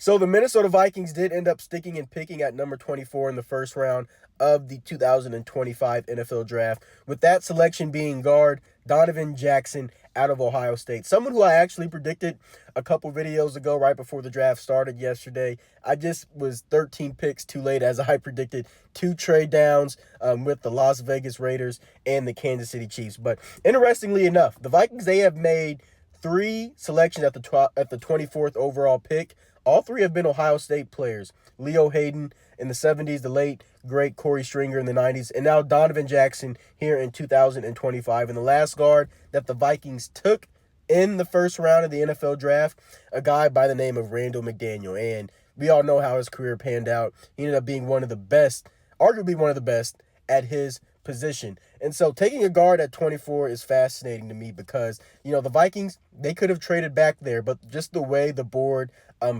So the Minnesota Vikings did end up sticking and picking at number 24 in the first round of the 2025 NFL Draft, with that selection being guard Donovan Jackson out of Ohio State. Someone who I actually predicted a couple videos ago right before the draft started yesterday. I just was 13 picks too late as I predicted 2 trade downs with the Las Vegas Raiders and the Kansas City Chiefs. But interestingly enough, the Vikings, they have made 3 selections at the 24th overall pick. All 3 have been Ohio State players. Leo Hayden in the 70s, the late, great Corey Stringer in the 90s, and now Donovan Jackson here in 2025. And the last guard that the Vikings took in the first round of the NFL Draft, a guy by the name of Randall McDaniel. And we all know how his career panned out. He ended up being one of the best, arguably one of the best, at his position. And so taking a guard at 24 is fascinating to me because, the Vikings, they could have traded back there, but just the way the board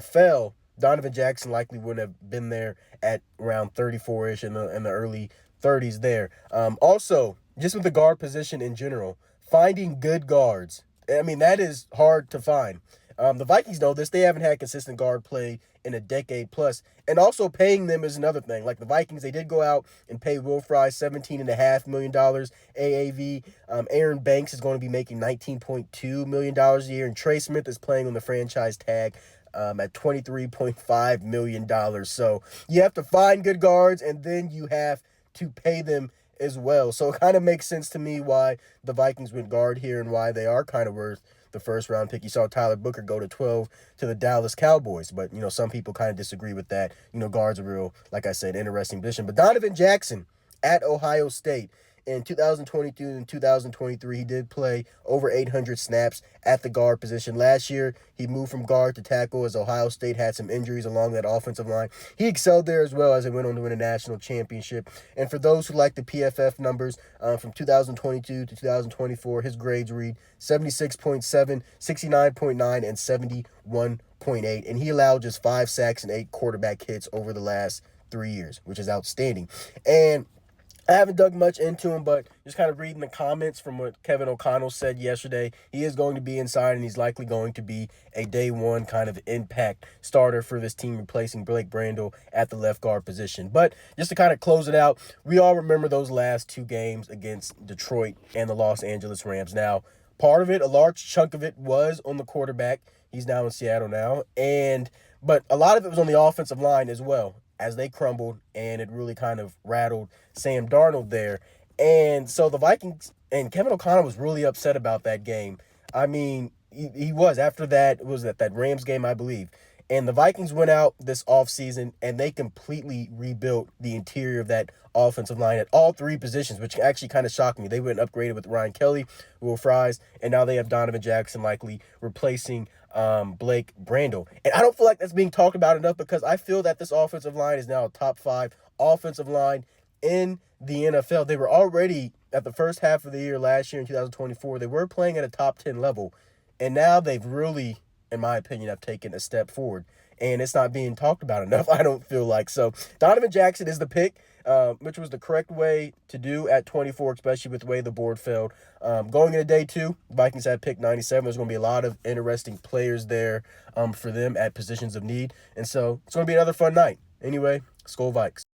fell, Donovan Jackson likely wouldn't have been there at around 34-ish in the early 30s there. Also, just with the guard position in general, finding good guards, that is hard to find. The Vikings know this. They haven't had consistent guard play in a decade plus. And also paying them is another thing. Like the Vikings, they did go out and pay Will Fry $17.5 million AAV. Aaron Banks is going to be making $19.2 million a year. And Trey Smith is playing on the franchise tag at $23.5 million. So you have to find good guards, and then you have to pay them as well. So it kind of makes sense to me why the Vikings went guard here and why they are kind of worth the first round pick. You saw Tyler Booker go to 12 to the Dallas Cowboys, but some people kind of disagree with that. Guards are real, like I said, interesting position. But Donovan Jackson at Ohio State in 2022 and 2023, he did play over 800 snaps at the guard position. Last year, he moved from guard to tackle as Ohio State had some injuries along that offensive line. He excelled there as well as they went on to win a national championship. And for those who like the PFF numbers, from 2022 to 2024, his grades read 76.7, 69.9, and 71.8. And he allowed just 5 sacks and 8 quarterback hits over the last 3 years, which is outstanding. And I haven't dug much into him, but just kind of reading the comments from what Kevin O'Connell said yesterday, he is going to be inside, and he's likely going to be a day one kind of impact starter for this team, replacing Blake Brandel at the left guard position. But just to kind of close it out, we all remember those last 2 games against Detroit and the Los Angeles Rams. Now, part of it, a large chunk of it, was on the quarterback. He's now in Seattle now. But a lot of it was on the offensive line as well, as they crumbled, and it really kind of rattled Sam Darnold there. And so the Vikings, and Kevin O'Connell was really upset about that game. He was. After that, it was that Rams game, I believe. And the Vikings went out this offseason, and they completely rebuilt the interior of that offensive line at all 3 positions, which actually kind of shocked me. They went and upgraded with Ryan Kelly, Will Fries, and now they have Donovan Jackson likely replacing Blake Brandel. And I don't feel like that's being talked about enough because I feel that this offensive line is now a top 5 offensive line in the NFL. They were already, at the first half of the year last year in 2024, they were playing at a top 10 level. And now they've really, in my opinion, have taken a step forward. And it's not being talked about enough, I don't feel like. So Donovan Jackson is the pick, which was the correct way to do at 24, especially with the way the board fell. Going into day 2, Vikings had pick 97. There's going to be a lot of interesting players there for them at positions of need. And so it's going to be another fun night. Anyway, Skol Vikes.